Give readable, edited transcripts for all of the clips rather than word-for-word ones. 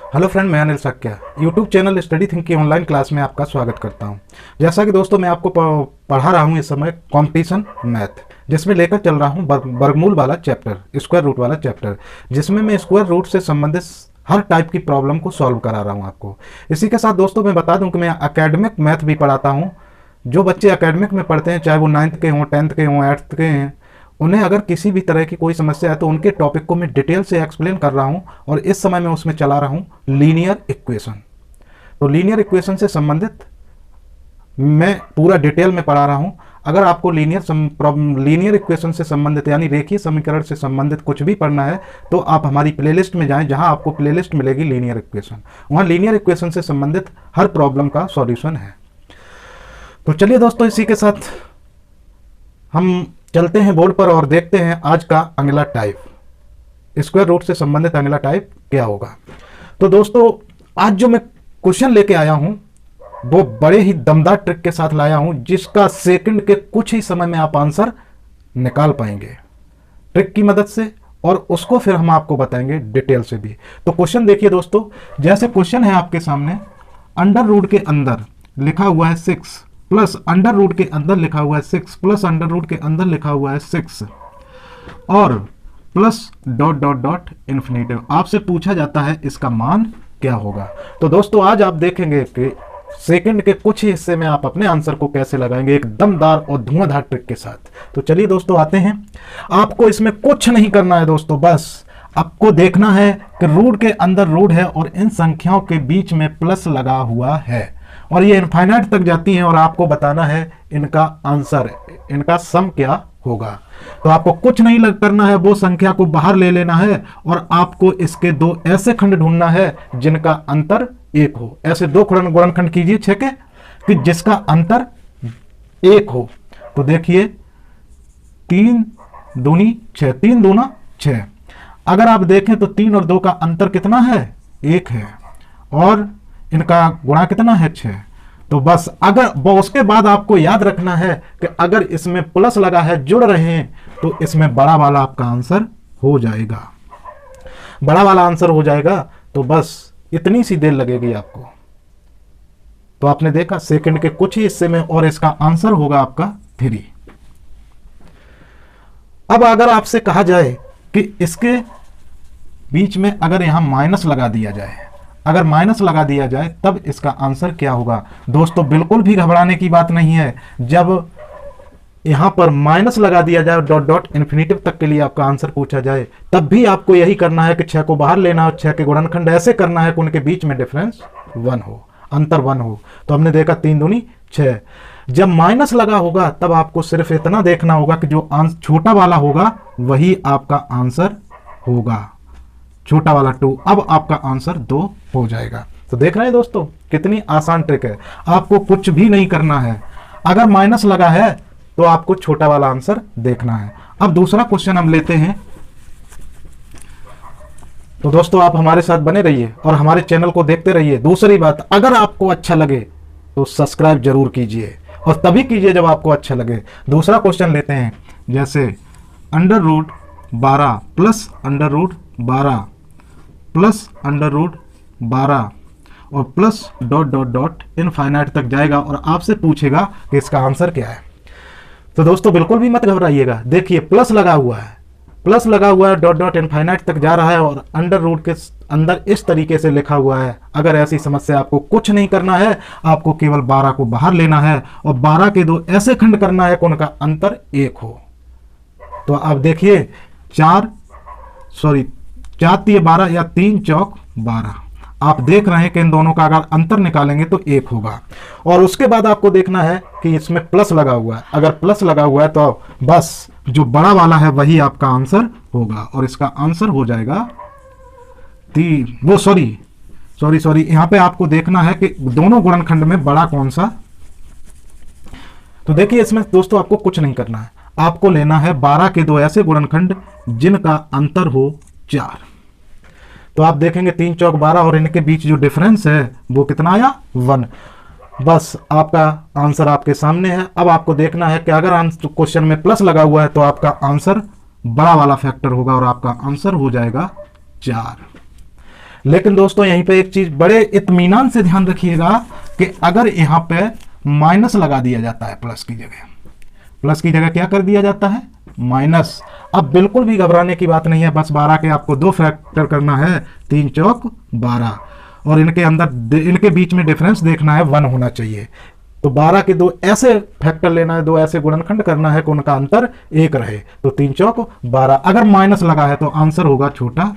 Hello friend, मैं Anil Sakya YouTube channel study think की online class में आपका स्वागत करता हूं। जैसा कि दोस्तों मैं आपको पढ़ा रहा हूं इस समय कंपटीशन मैथ, जिसमें लेकर चल रहा हूं वर्गमूल वाला चैप्टर, स्क्वायर रूट वाला चैप्टर, जिसमें मैं स्क्वायर रूट से संबंधित हर टाइप की प्रॉब्लम को सॉल्व करा रहा हूं आपको। इसी के साथ दोस्तों मैं बता दूं कि मैं एकेडमिक मैथ भी पढ़ाता हूँ। जो बच्चे एकेडमिक में पढ़ते हैं, चाहे वो 9th के हों, 10th के हों, 8th के हैं, उन्हें अगर किसी भी तरह की कोई समस्या है तो उनके टॉपिक को मैं डिटेल से एक्सप्लेन कर रहा हूं। और इस समय मैं उसमें चला रहा हूं लीनियर इक्वेशन। तो लीनियर इक्वेशन से संबंधित मैं पूरा डिटेल में पढ़ा रहा हूं। अगर आपको लीनियर इक्वेशन से संबंधित यानी रेखीय समीकरण से संबंधित कुछ भी पढ़ना है तो आप हमारी प्लेलिस्ट में जाएं, जहां आपको प्लेलिस्ट मिलेगी लीनियर इक्वेशन। वहां लीनियर इक्वेशन से संबंधित हर प्रॉब्लम का सॉल्यूशन है। तो चलिए दोस्तों, इसी के साथ हम चलते हैं बोर्ड पर और देखते हैं आज का अगला टाइप, स्क्वायर रूट से संबंधित अगला टाइप क्या होगा। तो दोस्तों आज जो मैं क्वेश्चन लेके आया हूं वो बड़े ही दमदार ट्रिक के साथ लाया हूं, जिसका सेकंड के कुछ ही समय में आप आंसर निकाल पाएंगे ट्रिक की मदद से, और उसको फिर हम आपको बताएंगे डिटेल से भी। तो क्वेश्चन देखिए दोस्तों, जैसे क्वेश्चन है आपके सामने, अंडर रूट के अंदर लिखा हुआ है 6 प्लस अंडर रूट के अंदर लिखा हुआ है 6 प्लस अंडर रूट के अंदर लिखा हुआ है 6 और plus dot dot dot infinitive. आपसे पूछा जाता है इसका मान क्या होगा। तो दोस्तों आज आप देखेंगे कि सेकंड के कुछ ही हिस्से में आप अपने आंसर को कैसे लगाएंगे एक दमदार और धुआंधार ट्रिक के साथ। तो चलिए दोस्तों आते हैं। आपको इसमें कुछ नहीं करना है दोस्तों, बस आपको देखना है कि रूट के अंदर रूट है और इन संख्याओं के बीच में प्लस लगा हुआ है और ये इनफाइनाइट तक जाती हैं, और आपको बताना है इनका आंसर, इनका सम क्या होगा। तो आपको कुछ नहीं करना है, वो संख्या को बाहर ले लेना है और आपको इसके दो ऐसे खंड ढूंढना है जिनका अंतर 1 हो। ऐसे दो गुणनखंड कीजिए 6 के कि जिसका अंतर 1 हो। तो देखिए 3 दूनी 6, 3 दूना 6। अगर आप देखें तो 3 और 2 का अंतर कितना है? 1 है, और इनका गुणा कितना है? 6। तो बस अगर वो, उसके बाद आपको याद रखना है कि अगर इसमें प्लस लगा है, जुड़ रहे हैं, तो इसमें बड़ा वाला आपका आंसर हो जाएगा, बड़ा वाला आंसर हो जाएगा। तो बस इतनी सी देर लगेगी आपको। तो आपने देखा सेकंड के कुछ ही हिस्से में, और इसका आंसर होगा आपका 3। अब अगर आपसे कहा जाए कि इसके बीच में अगर यहां माइनस लगा दिया जाए, अगर माइनस लगा दिया जाए तब इसका आंसर क्या होगा। दोस्तों बिल्कुल भी घबराने की बात नहीं है। जब यहां पर माइनस लगा दिया जाए, डॉट डॉट इन्फिनिटिव तक के लिए आपका आंसर पूछा जाए, तब भी आपको यही करना है कि 6 को बाहर लेना और 6 के गुणनखंड ऐसे करना है कि उनके बीच में डिफरेंस 1 हो, अंतर 1 हो। तो हमने देखा 3 दूनी 6। जब माइनस लगा होगा तब आपको सिर्फ इतना देखना होगा कि जो छोटा वाला होगा वही आपका आंसर होगा, छोटा वाला 2। अब आपका आंसर 2 हो जाएगा। तो देख रहे हैं दोस्तों कितनी आसान ट्रिक है, आपको कुछ भी नहीं करना है। अगर माइनस लगा है तो आपको छोटा वाला आंसर देखना है। अब दूसरा क्वेश्चन हम लेते हैं। तो दोस्तों आप हमारे साथ बने रहिए और हमारे चैनल को देखते रहिए। दूसरी बात, अगर आपको अच्छा लगे तो सब्सक्राइब जरूर कीजिए, और तभी कीजिए जब आपको अच्छा लगे। दूसरा क्वेश्चन लेते हैं, जैसे under root 12 plus under root 12 plus under root 12 और plus dot dot dot infinite तक जाएगा, और आपसे पूछेगा कि इसका आंसर क्या है। तो दोस्तों बिल्कुल भी मत घबराइएगा। देखिए प्लस लगा हुआ है, प्लस लगा हुआ है, डॉट डॉट इनफाइनाइट तक जा रहा है, और अंडर रूट के अंदर इस तरीके से लिखा हुआ है। अगर ऐसी समस्या, आपको कुछ नहीं करना है, आपको केवल 12 को बाहर लेना है और 12 के दो ऐसे खंड करना है कि उनका अंतर 1 हो। तो आप देखिए 4 3 12 या 3 चौक 12। आप देख रहे हैं कि इन दोनों का अगर अंतर निकालेंगे तो 1 होगा। और उसके बाद आपको देखना है कि इसमें प्लस लगा हुआ है। अगर प्लस लगा हुआ है तो बस जो बड़ा वाला है वही आपका आंसर होगा, और इसका आंसर हो जाएगा 3। सॉरी, यहां पे आपको देखना है कि दोनों गुणनखंड में बड़ा कौन सा। तो देखिए इसमें दोस्तों आपको कुछ नहीं करना है, आपको लेना है 12 के दो ऐसे गुणनखंड जिनका अंतर हो 4। तो आप देखेंगे 3 चौक 12 और इनके बीच जो डिफरेंस है वो कितना आया? 1। बस आपका आंसर आपके सामने है। अब आपको देखना है कि अगर क्वेश्चन में प्लस लगा हुआ है तो आपका आंसर बड़ा वाला फैक्टर होगा और आपका आंसर हो जाएगा 4। लेकिन दोस्तों यहीं पे एक चीज बड़े इत्मीनान से ध्यान रखिएगा कि अगर यहां पे माइनस लगा दिया जाता है, प्लस की जगह क्या कर दिया जाता है, माइनस। अब बिल्कुल भी घबराने की बात नहीं है, बस 12 के आपको दो फैक्टर करना है, 3 चौक 12, और इनके बीच में डिफरेंस देखना है 1 होना चाहिए। तो 12 के दो ऐसे फैक्टर लेना है, दो ऐसे गुणनखंड करना है कि उनका अंतर 1 रहे। तो 3 चौक 12, अगर माइनस लगा है तो आंसर होगा छोटा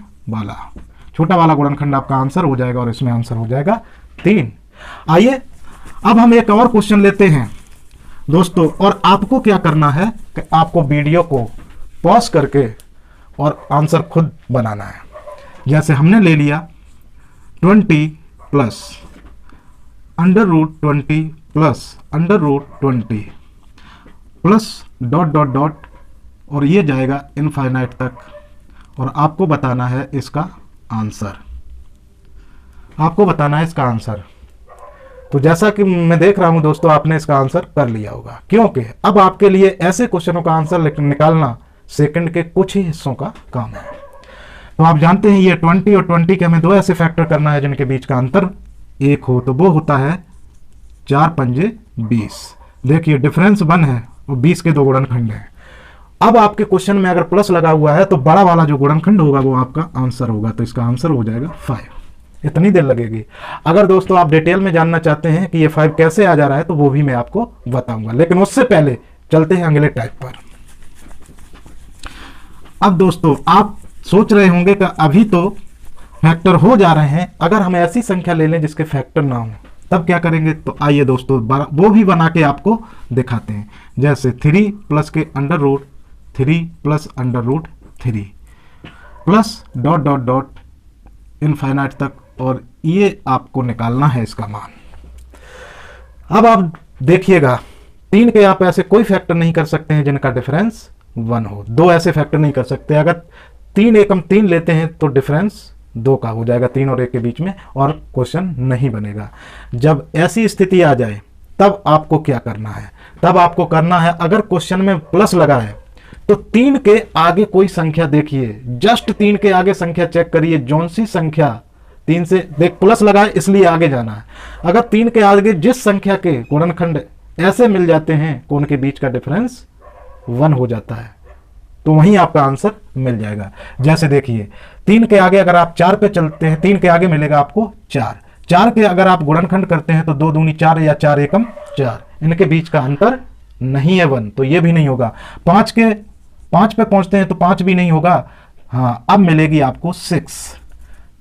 वाला गुणनखंड आपका आंसर हो जाएगा, और इसमें आंसर हो जाएगा 3। आइए अब हम एक और क्वेश्चन लेते हैं दोस्तों, और आपको क्या करना है कि आपको वीडियो को पॉज करके और आंसर खुद बनाना है। जैसे हमने ले लिया 20 plus √20 plus √20 plus dot dot dot, और ये जाएगा इनफाइनाइट तक, और आपको बताना है इसका आंसर। तो जैसा कि मैं देख रहा हूं दोस्तों, आपने इसका आंसर कर लिया होगा, क्योंकि अब आपके लिए ऐसे क्वेश्चनों का आंसर निकालना सेकंड के कुछ ही हिस्सों का काम है। तो आप जानते हैं ये 20 और 20 के हमें दो ऐसे फैक्टर करना है जिनके बीच का अंतर 1 हो, तो वो होता है 4 पंजे 20। देखिए डिफरेंस 1 है और 20 के दो गुणनखंड हैं। अब आपके क्वेश्चन में अगर प्लस लगा हुआ है तो बड़ा वाला जो गुणनखंड होगा वो आपका आंसर होगा, तो इसका आंसर हो जाएगा 5। इतनी देर लगेगी। अगर दोस्तों आप डिटेल में जानना चाहते हैं कि ये 5 कैसे आ जा रहा है तो वो भी मैं आपको बताऊंगा, लेकिन उससे पहले चलते हैं अगले टाइप पर। अब दोस्तों आप सोच रहे होंगे कि अभी तो फैक्टर हो जा रहे हैं, अगर हम ऐसी संख्या ले लें जिसके फैक्टर ना हो तब क्या करेंगे। तो आइए दोस्तों वो भी बना के आपको दिखाते हैं। जैसे 3 प्लस के √3 plus √3 plus dot dot dot infinite तक, और ये आपको निकालना है इसका मान। अब आप देखिएगा 3 के आप ऐसे कोई फैक्टर नहीं कर सकते हैं जिनका डिफरेंस 1 हो। 2 ऐसे फैक्टर नहीं कर सकते। अगर 3 एकम 3 लेते हैं तो डिफरेंस 2 का हो जाएगा 3 और 1 के बीच में, और क्वेश्चन नहीं बनेगा। जब ऐसी स्थिति आ जाए तब आपको क्या करना है, तब आपको करना है अगर क्वेश्चन में प्लस लगा है तो 3 के आगे कोई संख्या देखिए, जस्ट 3 के आगे संख्या चेक करिए, जौन सी संख्या 3 से देख प्लस लगा है इसलिए आगे जाना है। अगर 3 के आगे जिस संख्या के गुणनखंड ऐसे मिल जाते हैं कि उनके बीच का डिफरेंस 1 हो जाता है तो वहीं आपका आंसर मिल जाएगा। जैसे देखिए 3 के आगे अगर आप 4 पे चलते हैं, 3 के आगे मिलेगा आपको 4 के अगर आप गुणनखंड करते हैं तो 2 दूनी 4 या 4 एकम 4, इनके बीच का अंतर नहीं है 1, तो ये भी नहीं होगा। 5 पे पहुंचते हैं तो 5 भी नहीं होगा। हाँ, अब मिलेगी आपको 6,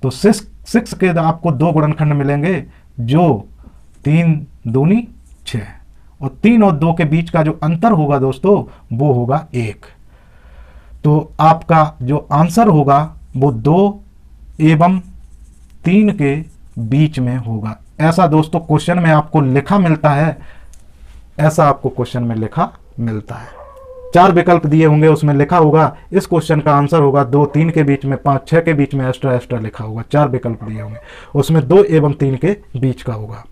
तो 6 के आपको 2 गुणनखंड मिलेंगे जो 3 दूनी 6, और 3 और 2 के बीच का जो अंतर होगा दोस्तों वो होगा 1। तो आपका जो आंसर होगा वो 2 एवं 3 के बीच में होगा। ऐसा दोस्तों क्वेश्चन में आपको लिखा मिलता है, ऐसा आपको क्वेश्चन में लिखा मिलता है। 4 विकल्प दिए होंगे, उसमें लिखा होगा इस क्वेश्चन का आंसर होगा 2 3 के बीच में, 5 6 के बीच में एक्स्ट्रा लिखा होगा। 4 विकल्प दिए होंगे, उसमें 2 एवं 3 के बीच का होगा।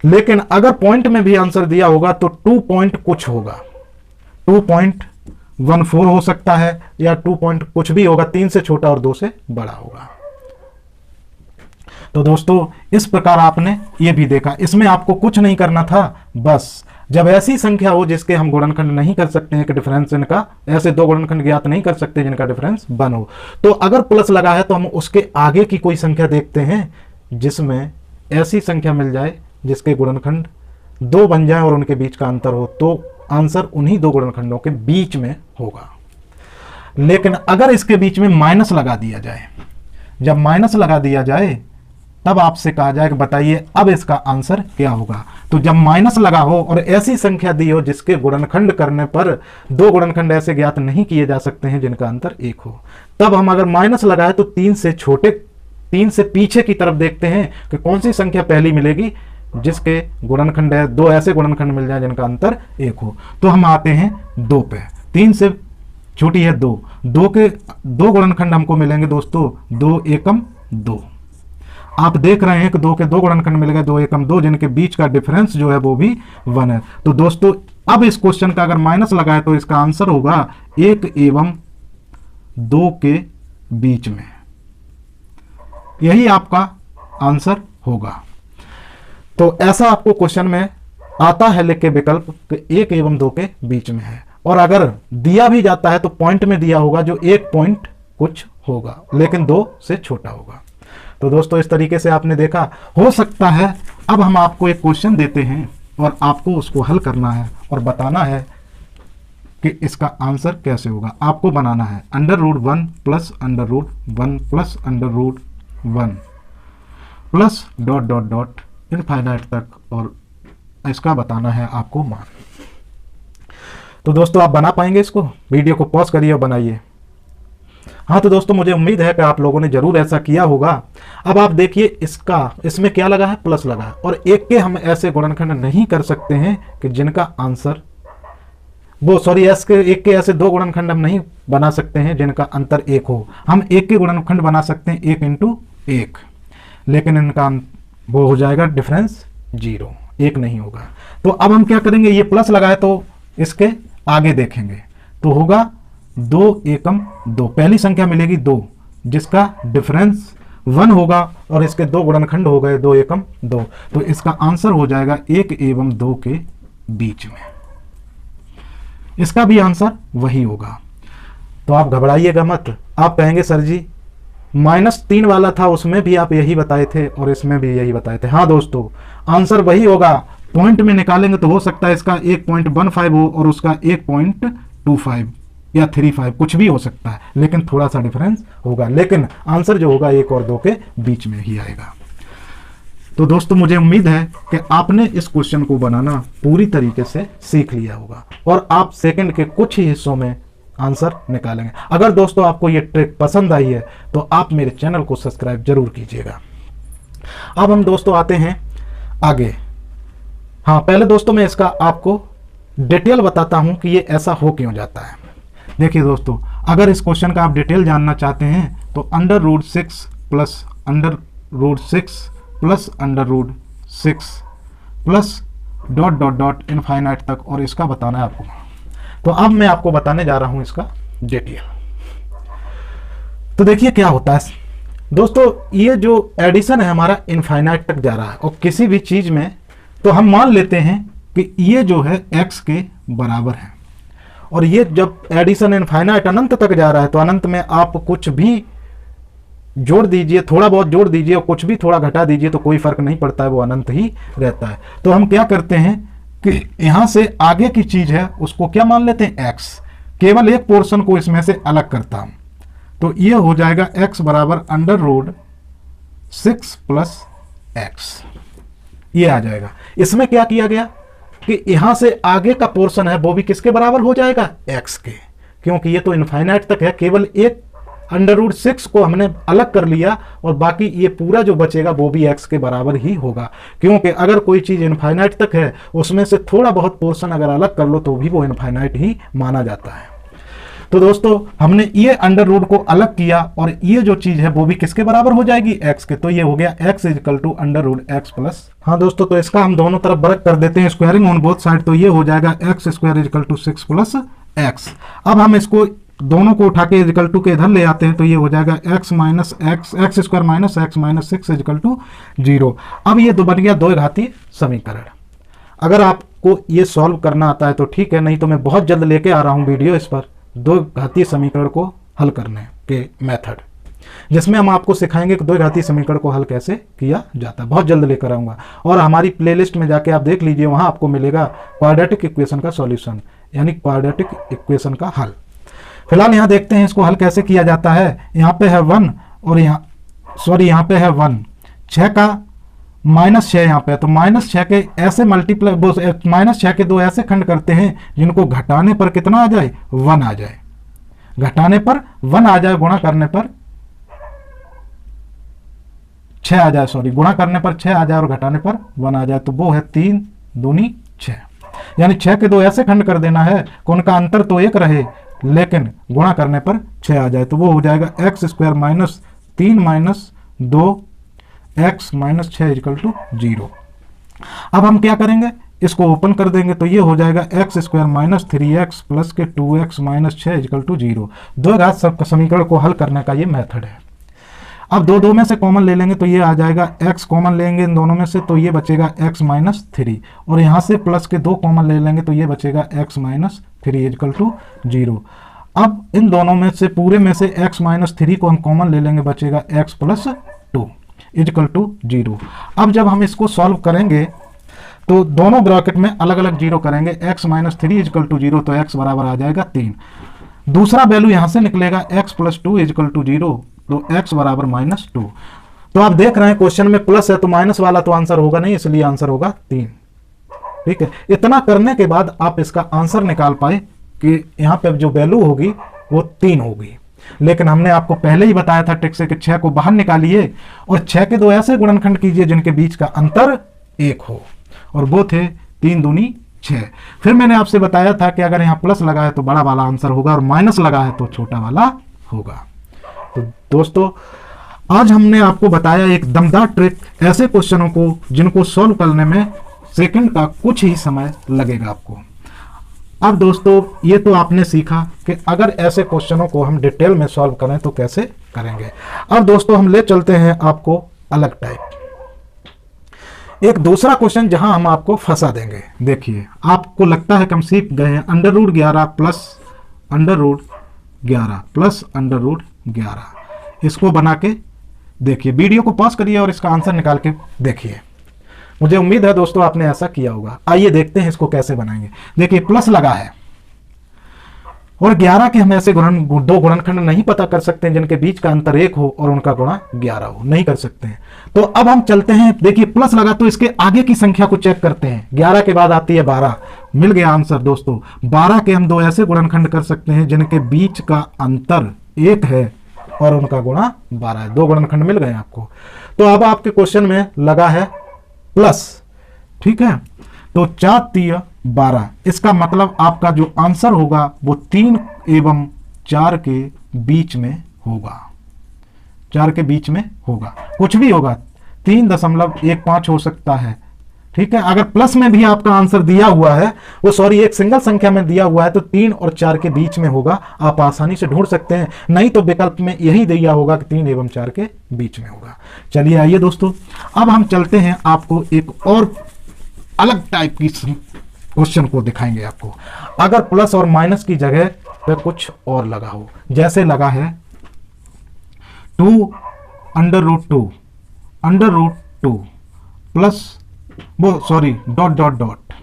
लेकिन अगर पॉइंट में भी आंसर दिया होगा तो 2 पॉइंट कुछ होगा, 2.14 हो सकता है, या 2 पॉइंट कुछ भी होगा, 3 से छोटा और 2 से बड़ा होगा। तो दोस्तों इस प्रकार आपने ये भी देखा, इसमें आपको कुछ नहीं करना था, बस जब ऐसी संख्या हो जिसके हम गुणनखंड नहीं कर सकते हैं कि डिफरेंस इनका, ऐसे 2 गुणनखंड ज्ञात नहीं कर सकते जिनका डिफरेंस 1 हो, तो अगर प्लस लगा है तो हम उसके आगे की कोई संख्या देखते हैं जिसमें ऐसी संख्या मिल जाए जिसके गुणनखंड 2 बन जाए और उनके बीच का अंतर हो, तो आंसर उन्हीं 2 गुणनखंडों के बीच में होगा। लेकिन अगर इसके बीच में माइनस लगा दिया जाए, जब माइनस लगा दिया जाए तब आपसे कहा जाए कि बताइए अब इसका आंसर क्या होगा। तो जब माइनस लगा हो और ऐसी संख्या दी हो जिसके गुणनखंड करने पर 2 गुणनखंड ऐसे ज्ञात नहीं किए जा सकते हैं जिनका अंतर 1 हो, तब हम अगर माइनस लगाए तो 3 से छोटे, 3 से पीछे की तरफ देखते हैं कि कौन सी संख्या पहली मिलेगी जिसके गुणनखंड है, 2 ऐसे गुणनखंड मिल जाए जिनका अंतर 1 हो। तो हम आते हैं 2 पे, 3 से छोटी है 2, 2 के 2 गुणनखंड हमको मिलेंगे दोस्तों 2 एकम 2। आप देख रहे हैं कि 2 के 2 गुणनखंड मिल गए 2 एकम 2, जिनके बीच का डिफरेंस जो है वो भी 1 है। तो दोस्तों अब इस क्वेश्चन का अगर माइनस लगाए तो इसका आंसर होगा 1 एवं 2 के बीच में, यही आपका आंसर होगा। तो ऐसा आपको क्वेश्चन में आता है लिख के विकल्प कि 1 एवं 2 के बीच में है, और अगर दिया भी जाता है तो पॉइंट में दिया होगा जो 1 पॉइंट कुछ होगा, लेकिन 2 से छोटा होगा। तो दोस्तों इस तरीके से आपने देखा। हो सकता है अब हम आपको एक क्वेश्चन देते हैं और आपको उसको हल करना है और बताना है कि इसका आंसर कैसे होगा। आपको बनाना है √1 plus √1 plus √1 plus dot dot dot infinite तक, और इसका बताना है आपको मान। तो दोस्तों आप बना पाएंगे इसको? वीडियो को पॉज करिए और बनाइए। हाँ तो दोस्तों मुझे उम्मीद है कि आप लोगों ने जरूर ऐसा किया होगा। अब आप देखिए इसमें क्या लगा है, प्लस लगा है, और एक के हम ऐसे गुणनखंड नहीं कर सकते हैं कि जिनका आंसर एक के ऐसे 2 गुणनखंड हम नहीं बना सकते हैं जिनका अंतर 1 हो। हम एक के गुणनखंड बना सकते हैं 1 × 1, लेकिन इनका वो हो जाएगा डिफरेंस 0, 1 नहीं होगा। तो अब हम क्या करेंगे, ये प्लस लगाए तो इसके आगे देखेंगे तो होगा 2 एकम 2, पहली संख्या मिलेगी 2 जिसका डिफरेंस 1 होगा, और इसके 2 गुणनखंड हो गए 2 एकम 2, तो इसका आंसर हो जाएगा 1 एवं 2 के बीच में। इसका भी आंसर वही होगा। तो आप घबराइएगा मत। आप कहेंगे सर जी -3 वाला था उसमें भी आप यही बताए थे और इसमें भी यही बताए थे। हाँ दोस्तों आंसर वही होगा। पॉइंट में निकालेंगे तो हो सकता है इसका 1.15 हो और उसका 1.25 या 35, कुछ भी हो सकता है, लेकिन थोड़ा सा डिफरेंस होगा, लेकिन आंसर जो होगा 1 और 2 के बीच में ही आएगा। तो दोस्तों मुझे उम्मीद है कि आपने इस क्वेश्चन को बनाना पूरी तरीके से सीख लिया होगा और आप सेकंड के कुछ ही हिस्सों में आंसर निकालेंगे। अगर दोस्तों आपको ये ट्रिक पसंद आई है तो आप मेरे चैनल को सब्सक्राइब जरूर कीजिएगा। अब हम दोस्तों आते हैं आगे। हाँ पहले दोस्तों मैं इसका आपको डिटेल बताता हूं कि ये ऐसा हो क्यों जाता है। देखिए दोस्तों, अगर इस क्वेश्चन का आप डिटेल जानना चाहते हैं तो √6 plus √6 plus √6 plus dot dot dot infinite तक, और इसका बताना है आपको। तो अब मैं आपको बताने जा रहा हूं इसका डिटेल। तो देखिए क्या होता है दोस्तों, ये जो एडिशन है हमारा इनफाइनाइट तक जा रहा है, और किसी भी चीज में तो हम मान लेते हैं कि ये जो है x के बराबर है, और ये जब एडिशन इनफाइनाइट अनंत तक जा रहा है तो अनंत में आप कुछ भी जोड़ दीजिए, थोड़ा बहुत जोड़ दीजिए और कुछ भी थोड़ा घटा दीजिए तो कोई फर्क नहीं पड़ता है, वो अनंत ही रहता है। तो हम क्या करते हैं कि यहां से आगे की चीज है उसको क्या मान लेते हैं x, केवल एक पोर्शन को इसमें से अलग करता हूं, तो ये हो जाएगा x बराबर √6 प्लस x, ये आ जाएगा। इसमें क्या किया गया कि यहां से आगे का पोर्शन है वो भी किसके बराबर हो जाएगा, x के, क्योंकि ये तो इनफाइनाइट तक है, केवल एक √6 को हमने अलग कर लिया और बाकी ये पूरा जो बचेगा वो भी x के बराबर ही होगा, क्योंकि अगर कोई चीज इनफाइनाइट तक है उसमें से थोड़ा बहुत पोर्शन अगर अलग कर लो तो भी वो इनफाइनाइट ही माना जाता है। तो दोस्तों हमने ये √ को अलग किया और ये जो चीज है वो भी किसके बराबर हो जाएगी, x के, तो ये हो गया x = √x प्लस। हाँ दोस्तों, तो इसका हम दोनों तरफ वर्क कर देते हैं, स्क्वायरिंग ऑन बोथ साइड, तो ये हो जाएगा x² = 6 प्लस x। अब हम इसको दोनों को उठा के इक्वल टू के इधर ले आते हैं तो ये हो जाएगा x - x - 6 = 0। अब ये बन गया 2 घातीय समीकरण। अगर आपको ये सॉल्व करना आता है तो ठीक है, नहीं तो मैं बहुत जल्द लेके आ रहा हूँ वीडियो इस पर 2 घातीय समीकरण को हल करने के मेथड, जिसमें हम आपको सिखाएंगे कि 2 घातीय समीकरण को हल कैसे किया जाता है। बहुत जल्द लेकर आऊंगा और हमारी प्लेलिस्ट में जाके आप देख लीजिए, वहां आपको मिलेगा क्वाड्रेटिक इक्वेशन का सॉल्यूशन, यानी क्वाड्रेटिक इक्वेशन का हल। फिलहाल यहाँ देखते हैं इसको हल कैसे किया जाता है। यहाँ पे है 1 और यहाँ पे है 1, 6 का -6 यहाँ पे, तो -6 के ऐसे मल्टीप्लाई -6 के 2 ऐसे खंड करते हैं जिनको घटाने पर कितना आ जाए, 1 आ जाए, घटाने पर 1 आ जाए, गुणा करने पर 6 आ जाए, सॉरी गुणा करने पर 6 आ जाए और घटाने पर 1 आ जाए, तो वो है 3 दूनी 6, यानी 6 के 2 ऐसे खंड कर देना है कि उनका अंतर तो 1 रहे लेकिन गुणा करने पर 6 आ जाए, तो वो हो जाएगा x² - 3 - 2x - 6 = 0। अब हम क्या करेंगे, इसको ओपन कर देंगे तो ये हो जाएगा x² - 3x प्लस के 2x - 6 = 0। 2 घात समीकरण को हल करने का ये मेथड है। अब दो में से कॉमन ले लेंगे तो ये आ जाएगा x कॉमन लेंगे इन दोनों में से तो ये बचेगा x माइनस 3, और यहाँ से प्लस के 2 कॉमन ले लेंगे तो ये बचेगा x माइनस 3 इजकल टू 0। अब इन दोनों में से पूरे में से x माइनस 3 को हम कॉमन ले लेंगे, बचेगा x प्लस 2 इजकल टू 0। अब जब हम इसको सॉल्व करेंगे तो दोनों ब्रैकेट में अलग अलग जीरो करेंगे, x माइनस 3 इजकल टू 0 तो x बराबर आ जाएगा 3। दूसरा वैल्यू यहाँ से निकलेगा x प्लस 2 इजकल टू 0 तो x बराबर माइनस 2। तो आप देख रहे हैं क्वेश्चन में प्लस है तो माइनस वाला तो आंसर होगा नहीं, इसलिए आंसर होगा 3। ठीक है, इतना करने के बाद आप इसका आंसर निकाल पाए कि यहाँ पे जो वैल्यू होगी वो 3 होगी। लेकिन हमने आपको पहले ही बताया था ट्रिक से कि 6 को बाहर निकालिए और 6 के 2 ऐसे गुणनखंड कीजिए जिनके बीच का अंतर 1 हो, और वो थे 3 दूनी 6। फिर मैंने आपसे बताया था कि अगर यहाँ प्लस लगा है तो बड़ा वाला आंसर होगा और माइनस लगा है तो छोटा वाला होगा। तो दोस्तों आज हमने आपको बताया एक दमदार ट्रिक, ऐसे क्वेश्चनों को जिनको सॉल्व करने में सेकंड का कुछ ही समय लगेगा आपको। अब दोस्तों ये तो आपने सीखा कि अगर ऐसे क्वेश्चनों को हम डिटेल में सॉल्व करें तो कैसे करेंगे। अब दोस्तों हम ले चलते हैं आपको अलग टाइप एक दूसरा क्वेश्चन जहां हम आपको फंसा देंगे। देखिए आपको लगता है कि हम सीख गए हैं under root 11 plus under root 11 plus under root 11। इसको बना के देखिए, वीडियो को पॉज करिए और इसका आंसर निकाल के देखिए। मुझे उम्मीद है दोस्तों आपने ऐसा किया होगा। आइए देखते हैं इसको कैसे बनाएंगे। देखिए प्लस लगा है और 11 के हम ऐसे दो गुणनखंड नहीं पता कर सकते हैं जिनके बीच का अंतर 1 हो और उनका गुणा 11 हो, नहीं कर सकते हैं। तो अब हम चलते हैं, देखिए प्लस लगा तो इसके आगे की संख्या को चेक करते हैं। 11 के बाद आती है 12, मिल गया आंसर दोस्तों। 12 के हम 2 ऐसे गुणनखंड कर सकते हैं जिनके बीच का अंतर 1 है और उनका गुणा 12 है। 2 गुणनखंड मिल गए आपको। तो अब आपके क्वेश्चन में लगा है प्लस, ठीक है, तो 4 3 12। इसका मतलब आपका जो आंसर होगा वो 3 एवं 4 के बीच में होगा। 4 के बीच में होगा, कुछ भी होगा, 3.15 हो सकता है। ठीक है, अगर प्लस में भी आपका आंसर दिया हुआ है, वो सॉरी एक सिंगल संख्या में दिया हुआ है तो 3 और 4 के बीच में होगा। आप आसानी से ढूंढ सकते हैं, नहीं तो विकल्प में यही दिया होगा कि 3 एवं 4 के बीच में होगा। चलिए आइए दोस्तों अब हम चलते हैं, आपको एक और अलग टाइप की क्वेश्चन को दिखाएंगे आपको। अगर प्लस और माइनस की जगह पे कुछ और लगा हो, जैसे लगा है 2 अंडर रूट 2 प्लस वो सॉरी डॉट डॉट डॉट।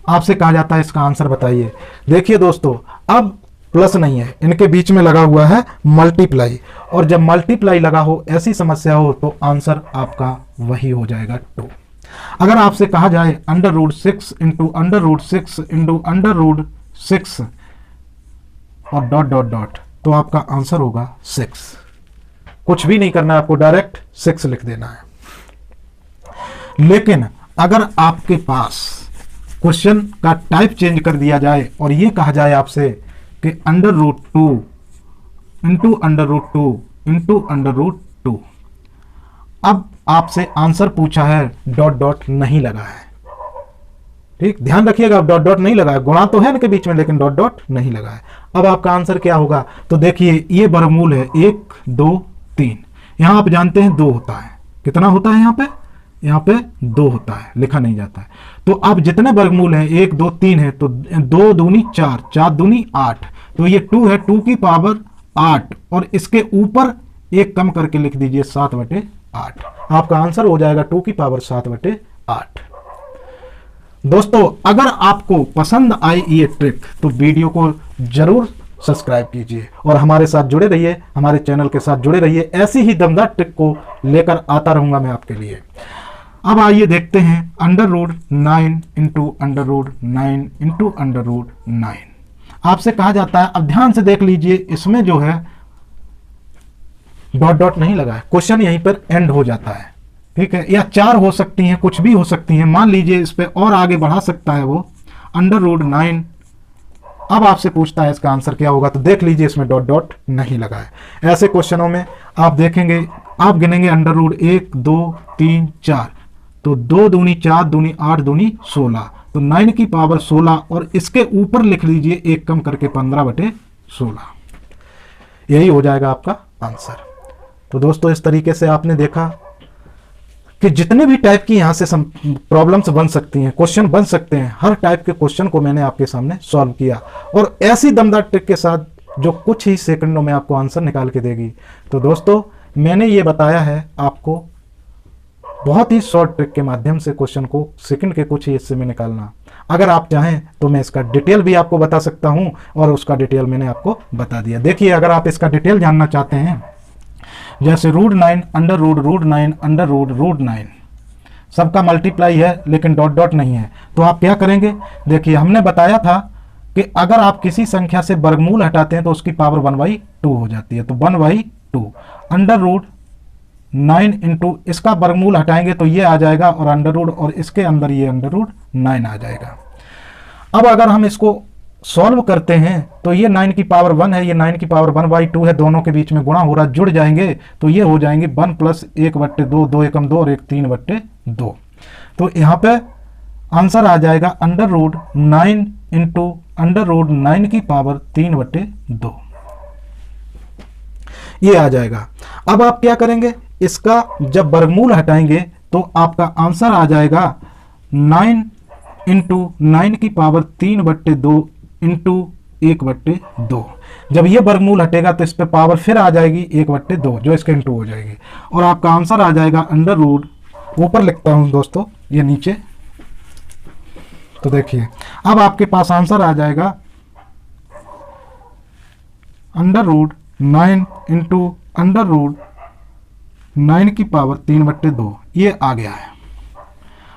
आपसे कहा जाता है इसका आंसर बताइए। देखिए दोस्तों अब प्लस नहीं है, इनके बीच में लगा हुआ है मल्टीप्लाई, और जब मल्टीप्लाई लगा हो ऐसी समस्या हो तो आंसर आपका वही हो जाएगा 2। अगर आपसे कहा जाए under root 6 into under root 6 into under root 6 और डॉट डॉट डॉट, तो आपका आंसर होगा 6। कुछ भी नहीं करना है आपको, डायरेक्ट 6 लिख देना है। लेकिन अगर आपके पास क्वेश्चन का टाइप चेंज कर दिया जाए और ये कहा जाए आपसे कि under root 2 into under root 2 into under root 2, अब आपसे आंसर पूछा है, डॉट डॉट नहीं लगा है। ठीक, ध्यान रखिएगा, डॉट डॉट नहीं लगा है, गुणा तो है इनके बीच में लेकिन डॉट डॉट नहीं लगा है। अब आपका आंसर क्या होगा? तो देखिए ये वर्गमूल है 1 2 3। यहां आप जानते हैं 2 होता है, कितना होता है यहाँ पे 2 होता है, लिखा नहीं जाता है। तो अब जितने वर्गमूल हैं 1 2 3 है, तो 2 दूनी 4, 4 दूनी 8, तो ये 2 है, 2 की पावर 8 और इसके ऊपर 1 कम करके लिख दीजिए 7/8। आपका आंसर हो जाएगा 2 की पावर 7/8। दोस्तों अगर आपको पसंद आई ये ट्रिक तो वीडियो को जरूर सब्सक्राइब कीजिए और हमारे साथ जुड़े रहिए, हमारे चैनल के साथ जुड़े रहिए। ऐसी ही दमदार ट्रिक को लेकर आता रहूंगा मैं आपके लिए। अब आइए देखते हैं under root 9 into under root 9 into under root 9। आपसे कहा जाता है, अब ध्यान से देख लीजिए, इसमें जो है डॉट डॉट नहीं लगा है, क्वेश्चन यहीं पर एंड हो जाता है। ठीक है, या 4 हो सकती हैं, कुछ भी हो सकती हैं, मान लीजिए इस पे और आगे बढ़ा सकता है वो अंडर रूट 9। अब आपसे पूछता है इसका आंसर क्या होगा, तो देख लीजिए इसमें डॉट डॉट नहीं लगा है। ऐसे क्वेश्चनों में आप देखेंगे, आप गिनेंगे अंडर रूट 1 2 3 4, तो 2 दूनी 4 दूनी 8 दूनी 16, तो 9 की पावर 16 और इसके ऊपर लिख लीजिए 1 कम करके 15/16। यही हो जाएगा आपका आंसर। तो दोस्तों इस तरीके से आपने देखा कि जितने भी टाइप की यहाँ से प्रॉब्लम्स बन सकती हैं, क्वेश्चन बन सकते हैं, हर टाइप के क्वेश्चन को मैंने आपके सामने सॉल्व किया और ऐसी दमदार ट्रिक के साथ जो कुछ ही सेकंडों में आपको आंसर निकाल के देगी। तो दोस्तों मैंने ये बताया है आपको बहुत ही शॉर्ट ट्रिक के माध्यम से क्वेश्चन को सेकंड के कुछ ही हिस्से में निकालना। अगर आप चाहें तो मैं इसका डिटेल भी आपको बता सकता हूं और उसका डिटेल मैंने आपको बता दिया। देखिए अगर आप इसका डिटेल जानना चाहते हैं, जैसे √9 अंडर √9 अंडर √9 सबका मल्टीप्लाई है लेकिन डॉट डॉट नहीं है, तो आप क्या करेंगे? देखिए हमने बताया था कि अगर आप किसी संख्या से वर्गमूल हटाते हैं तो उसकी पावर 1/2 हो जाती है। तो 1/2 अंडर √9 इंटू इसका वर्गमूल हटाएंगे तो ये आ जाएगा और अंडर रूट और इसके अंदर ये अंडर √9 आ जाएगा। अब अगर हम इसको सॉल्व करते हैं तो ये 9 की पावर 1 है, ये 9 की पावर 1/2 है, दोनों के बीच में गुणा हो रहा, जुड़ जाएंगे तो ये हो जाएंगे 1 + 1/2, 2 एकम 2 और 1 3/2। तो यहाँ पे आंसर आ जाएगा अंडर √9 इंटू अंडर √9 की पावर 3/2, ये आ जाएगा। अब आप क्या करेंगे? इसका जब वर्गमूल हटाएंगे तो आपका आंसर आ जाएगा 9 इंटू 9 की पावर 3/2 इंटू 1/2। जब ये वर्गमूल हटेगा तो इस पे पावर फिर आ जाएगी 1/2 जो इसके इंटू हो जाएगी और आपका आंसर आ जाएगा अंडर रूट, ऊपर लिखता हूं दोस्तों ये नीचे, तो देखिए अब आपके पास आंसर आ जाएगा अंडर √9 इंटू अंडर √9 की पावर 3/2, ये आ गया है।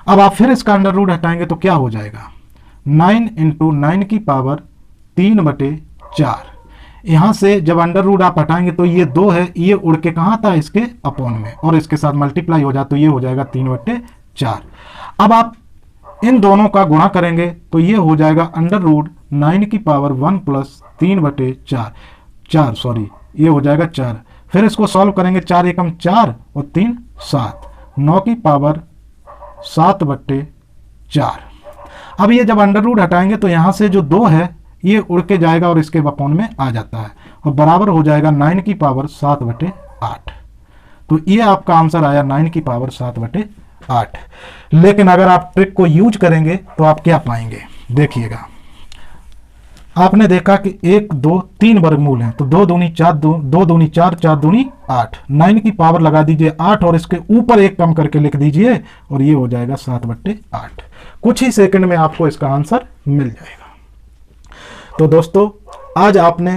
अब आप फिर इसका अंडर रूट हटाएंगे तो क्या हो जाएगा? 9 इंटू 9 की पावर 3/4। यहां से जब अंडर रूट आप हटाएंगे तो ये 2 है, ये उड़ के कहां था? इसके अपॉन में, और इसके साथ मल्टीप्लाई हो जाए तो ये हो जाएगा 3/4। अब आप इन दोनों का गुणा करेंगे तो ये हो जाएगा अंडर √9 की पावर 1 + 3/4, सॉरी ये हो जाएगा 4। फिर इसको सॉल्व करेंगे, 4 एकम 4 और 3 7, 9 की पावर 7/4। अब ये जब अंडर रूट हटाएंगे तो यहां से जो 2 है ये उड़ के जाएगा और इसके अपॉन में आ जाता है और बराबर हो जाएगा 9 की पावर 7/8। तो ये आपका आंसर आया 9 की पावर 7/8। लेकिन अगर आप ट्रिक को यूज करेंगे तो आप क्या पाएंगे? देखिएगा, आपने देखा कि 1 2 3 वर्गमूल हैं, तो 2 दूनी 4, 2 दूनी 4, 4 दूनी 8, 9 की पावर लगा दीजिए 8 और इसके ऊपर 1 कम करके लिख दीजिए और ये हो जाएगा 7/8। कुछ ही सेकंड में आपको इसका आंसर मिल जाएगा। तो दोस्तों आज आपने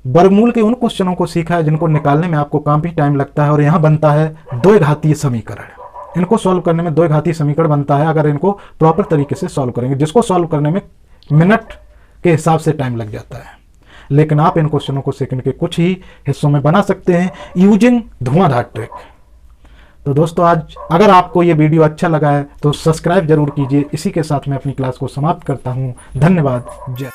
वर्गमूल के उन क्वेश्चनों को सीखा है जिनको निकालने में आपको काफी टाइम लगता है और यहाँ बनता है द्विघातीय समीकरण। इनको सॉल्व करने में द्विघातीय समीकरण बनता है अगर इनको प्रॉपर तरीके से सॉल्व करेंगे, जिसको सॉल्व करने में मिनट के हिसाब से टाइम लग जाता है। लेकिन आप इन क्वेश्चनों को सेकंड के कुछ ही हिस्सों में बना सकते हैं यूजिंग धुआंधार ट्रिक। तो दोस्तों आज अगर आपको ये वीडियो अच्छा लगा है तो सब्सक्राइब जरूर कीजिए। इसी के साथ मैं अपनी क्लास को समाप्त करता हूं। धन्यवाद। जय।